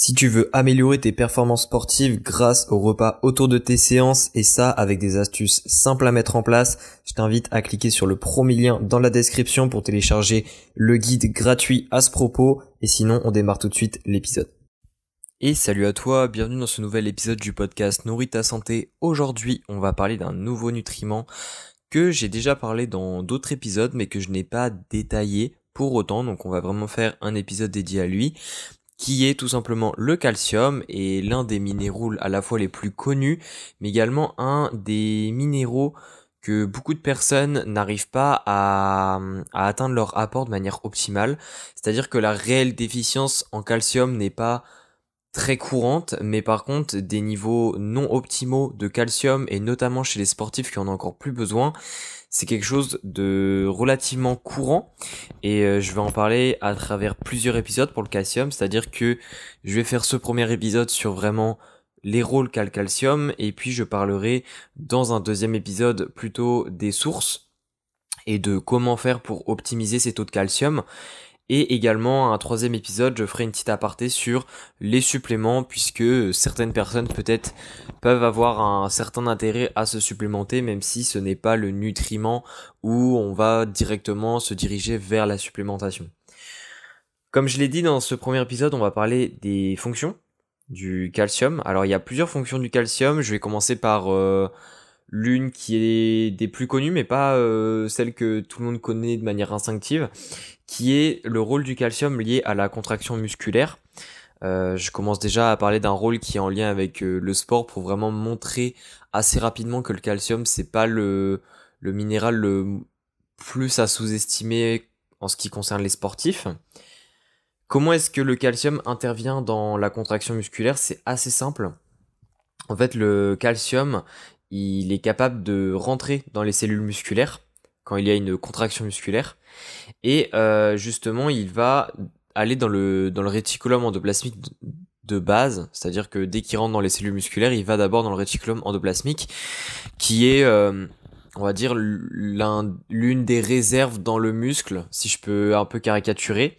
Si tu veux améliorer tes performances sportives grâce au repas autour de tes séances et ça avec des astuces simples à mettre en place, je t'invite à cliquer sur le premier lien dans la description pour télécharger le guide gratuit à ce propos et sinon on démarre tout de suite l'épisode. Et salut à toi, bienvenue dans ce nouvel épisode du podcast Nourris ta santé. Aujourd'hui, on va parler d'un nouveau nutriment que j'ai déjà parlé dans d'autres épisodes mais que je n'ai pas détaillé pour autant, donc on va vraiment faire un épisode dédié à lui, qui est tout simplement le calcium et l'un des minéraux à la fois les plus connus, mais également un des minéraux que beaucoup de personnes n'arrivent pas à atteindre leur apport de manière optimale. C'est-à-dire que la réelle déficience en calcium n'est pas très courante, mais par contre des niveaux non optimaux de calcium, et notamment chez les sportifs qui en ont encore plus besoin, c'est quelque chose de relativement courant et je vais en parler à travers plusieurs épisodes pour le calcium, c'est-à-dire que je vais faire ce premier épisode sur vraiment les rôles qu'a le calcium et puis je parlerai dans un deuxième épisode plutôt des sources et de comment faire pour optimiser ces taux de calcium. Et également, un troisième épisode, je ferai une petite aparté sur les suppléments, puisque certaines personnes peut-être peuvent avoir un certain intérêt à se supplémenter, même si ce n'est pas le nutriment où on va directement se diriger vers la supplémentation. Comme je l'ai dit dans ce premier épisode, on va parler des fonctions du calcium. Alors il y a plusieurs fonctions du calcium, je vais commencer par l'une qui est des plus connues, mais pas celle que tout le monde connaît de manière instinctive, qui est le rôle du calcium lié à la contraction musculaire. Je commence déjà à parler d'un rôle qui est en lien avec le sport pour vraiment montrer assez rapidement que le calcium, c'est pas le minéral le plus à sous-estimer en ce qui concerne les sportifs. Comment est-ce que le calcium intervient dans la contraction musculaire ? C'est assez simple. En fait, le calcium, il est capable de rentrer dans les cellules musculaires quand il y a une contraction musculaire. Et justement, il va aller dans le réticulum endoplasmique de base, c'est-à-dire que dès qu'il rentre dans les cellules musculaires, il va d'abord dans le réticulum endoplasmique, qui est, on va dire, l'une des réserves dans le muscle, si je peux un peu caricaturer.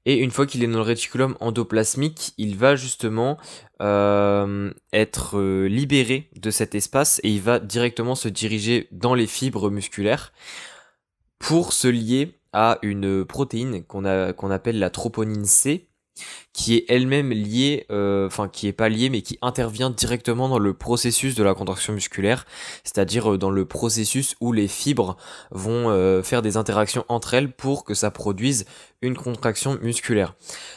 Et une fois qu'il est dans le réticulum endoplasmique, il va justement être libéré de cet espace et il va directement se diriger dans les fibres musculaires pour se lier à une protéine qu'on appelle la troponine C, qui est elle-même liée, qui est pas liée, mais qui intervient directement dans le processus de la contraction musculaire, c'est-à-dire dans le processus où les fibres vont faire des interactions entre elles pour que ça produise une contraction musculaire.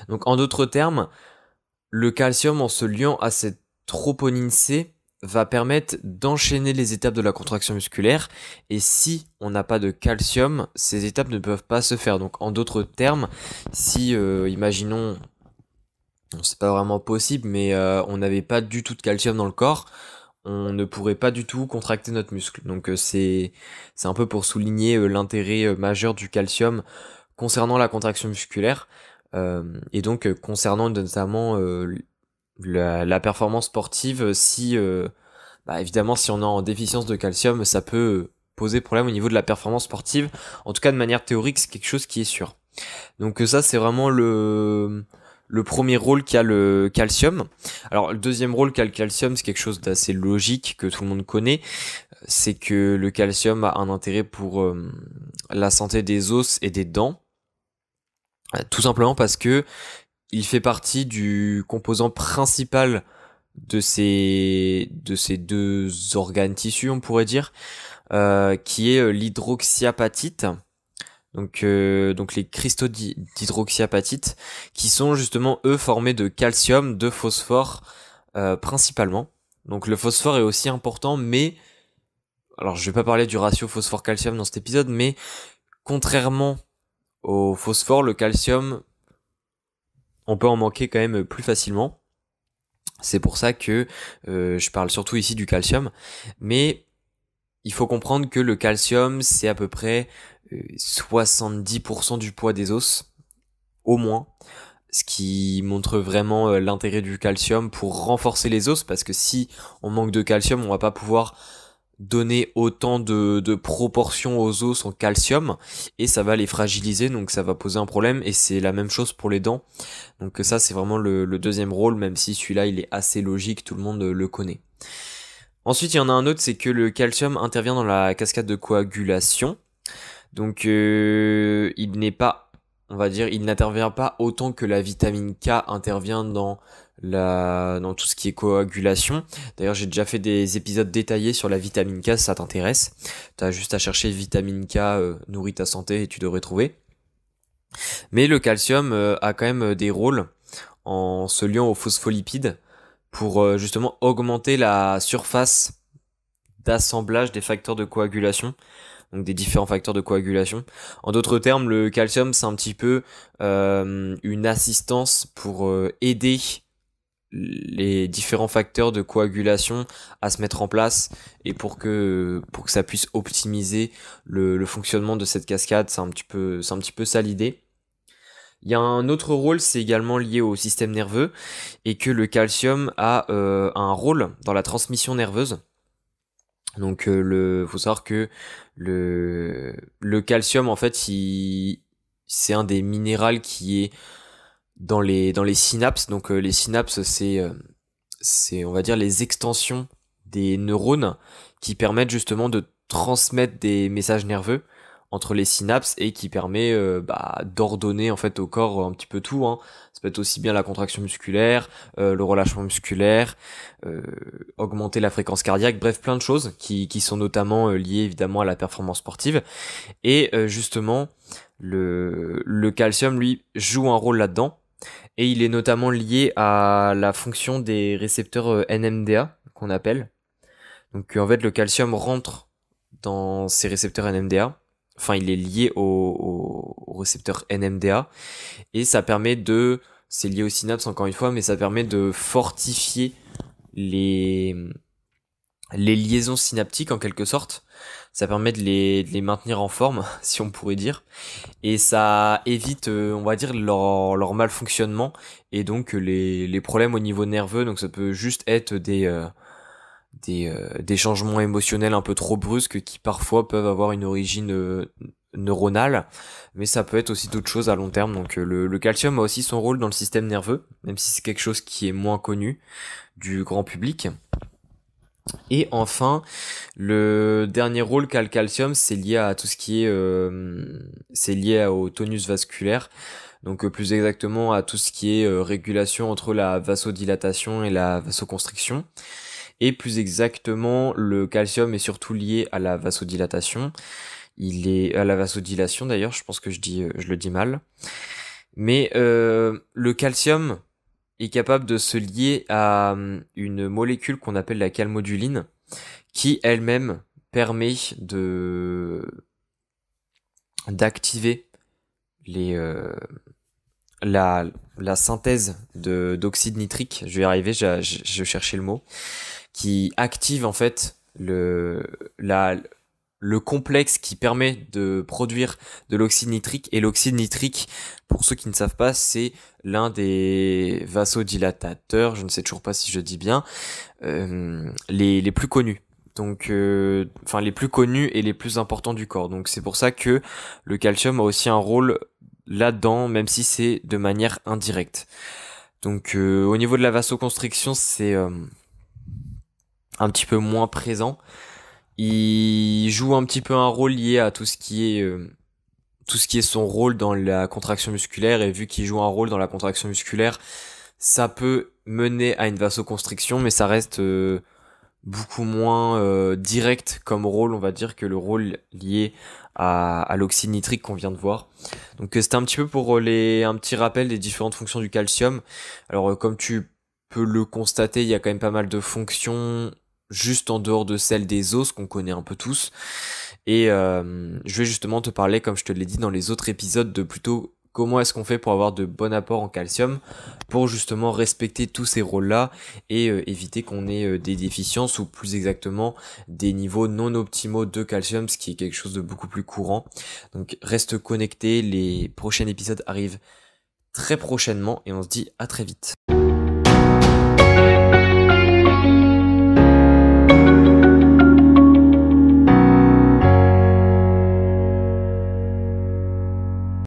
Donc en d'autres termes, le calcium, en se liant à cette troponine C, va permettre d'enchaîner les étapes de la contraction musculaire, et si on n'a pas de calcium, ces étapes ne peuvent pas se faire. Donc en d'autres termes, si imaginons, c'est pas vraiment possible, mais on n'avait pas du tout de calcium dans le corps, on ne pourrait pas du tout contracter notre muscle. Donc c'est un peu pour souligner l'intérêt majeur du calcium concernant la contraction musculaire, et donc concernant notamment la performance sportive. Si évidemment, si on est en déficience de calcium, ça peut poser problème au niveau de la performance sportive. En tout cas, de manière théorique, c'est quelque chose qui est sûr. Donc ça, c'est vraiment le premier rôle qu'a le calcium. Alors le deuxième rôle qu'a le calcium, c'est quelque chose d'assez logique que tout le monde connaît. C'est que le calcium a un intérêt pour la santé des os et des dents. Tout simplement parce que il fait partie du composant principal de ces deux organes tissus, on pourrait dire, qui est l'hydroxyapatite. Donc les cristaux d'hydroxyapatite, qui sont justement eux formés de calcium, de phosphore principalement. Donc le phosphore est aussi important, mais alors je vais pas parler du ratio phosphore-calcium dans cet épisode, mais contrairement au phosphore, le calcium, on peut en manquer quand même plus facilement. C'est pour ça que je parle surtout ici du calcium, mais il faut comprendre que le calcium, c'est à peu près 70% du poids des os, au moins, ce qui montre vraiment l'intérêt du calcium pour renforcer les os, parce que si on manque de calcium, on va pas pouvoir donner autant de proportions aux os en calcium et ça va les fragiliser, donc ça va poser un problème. Et c'est la même chose pour les dents, donc ça c'est vraiment le deuxième rôle, même si celui-là il est assez logique, tout le monde le connaît. Ensuite il y en a un autre, c'est que le calcium intervient dans la cascade de coagulation, donc il n'est pas, on va dire, il n'intervient pas autant que la vitamine K intervient dans tout ce qui est coagulation. D'ailleurs, j'ai déjà fait des épisodes détaillés sur la vitamine K si ça t'intéresse. T'as juste à chercher vitamine K nourrit ta santé et tu devrais trouver. Mais le calcium a quand même des rôles en se liant aux phospholipides pour justement augmenter la surface d'assemblage des facteurs de coagulation, donc des différents facteurs de coagulation. En d'autres termes, le calcium c'est un petit peu une assistance pour aider les différents facteurs de coagulation à se mettre en place et pour que ça puisse optimiser le fonctionnement de cette cascade. C'est un petit peu ça l'idée. Il y a un autre rôle, c'est également lié au système nerveux et que le calcium a un rôle dans la transmission nerveuse. Donc faut savoir que le calcium en fait c'est un des minéraux qui est dans les synapses. Donc les synapses c'est on va dire les extensions des neurones qui permettent justement de transmettre des messages nerveux entre les synapses et qui permet d'ordonner en fait au corps un petit peu tout, hein. Ça peut être aussi bien la contraction musculaire, le relâchement musculaire, augmenter la fréquence cardiaque, bref plein de choses qui sont notamment liées évidemment à la performance sportive. Et justement le calcium lui joue un rôle là-dedans et il est notamment lié à la fonction des récepteurs NMDA qu'on appelle. Donc en fait le calcium rentre dans ces récepteurs NMDA. Enfin, il est lié au récepteur NMDA et ça permet c'est lié aux synapses encore une fois, mais ça permet de fortifier les liaisons synaptiques en quelque sorte. Ça permet de les maintenir en forme, si on pourrait dire, et ça évite, on va dire, leur malfonctionnement et donc les problèmes au niveau nerveux. Donc ça peut juste être des changements émotionnels un peu trop brusques qui parfois peuvent avoir une origine neuronale, mais ça peut être aussi d'autres choses à long terme. Donc le calcium a aussi son rôle dans le système nerveux, même si c'est quelque chose qui est moins connu du grand public. Et enfin, le dernier rôle qu'a le calcium, c'est lié à tout ce qui est c'est lié au tonus vasculaire. Donc plus exactement à tout ce qui est régulation entre la vasodilatation et la vasoconstriction. Et plus exactement, le calcium est surtout lié à la vasodilatation. Il est à la vasodilation d'ailleurs, je pense que je le dis mal. Mais le calcium est capable de se lier à une molécule qu'on appelle la calmoduline, qui elle-même permet d'activer la synthèse d'oxyde nitrique. Je vais y arriver, je cherchais le mot, qui active en fait le complexe qui permet de produire de l'oxyde nitrique. Et l'oxyde nitrique, pour ceux qui ne savent pas, c'est l'un des vasodilatateurs, je ne sais toujours pas si je dis bien, les plus connus. Donc, les plus connus et les plus importants du corps. Donc c'est pour ça que le calcium a aussi un rôle là-dedans, même si c'est de manière indirecte. Donc au niveau de la vasoconstriction, c'est un petit peu moins présent. Il joue un petit peu un rôle lié à tout ce qui est son rôle dans la contraction musculaire, et vu qu'il joue un rôle dans la contraction musculaire, ça peut mener à une vasoconstriction, mais ça reste beaucoup moins direct comme rôle, on va dire, que le rôle lié à l'oxyde nitrique qu'on vient de voir. Donc c'était un petit peu pour un petit rappel des différentes fonctions du calcium. Alors comme tu peux le constater, il y a quand même pas mal de fonctions juste en dehors de celles des os qu'on connaît un peu tous. Et je vais justement te parler, comme je te l'ai dit dans les autres épisodes, de plutôt comment est-ce qu'on fait pour avoir de bons apports en calcium, pour justement respecter tous ces rôles-là et éviter qu'on ait des déficiences ou plus exactement des niveaux non optimaux de calcium, ce qui est quelque chose de beaucoup plus courant. Donc reste connecté, les prochains épisodes arrivent très prochainement et on se dit à très vite.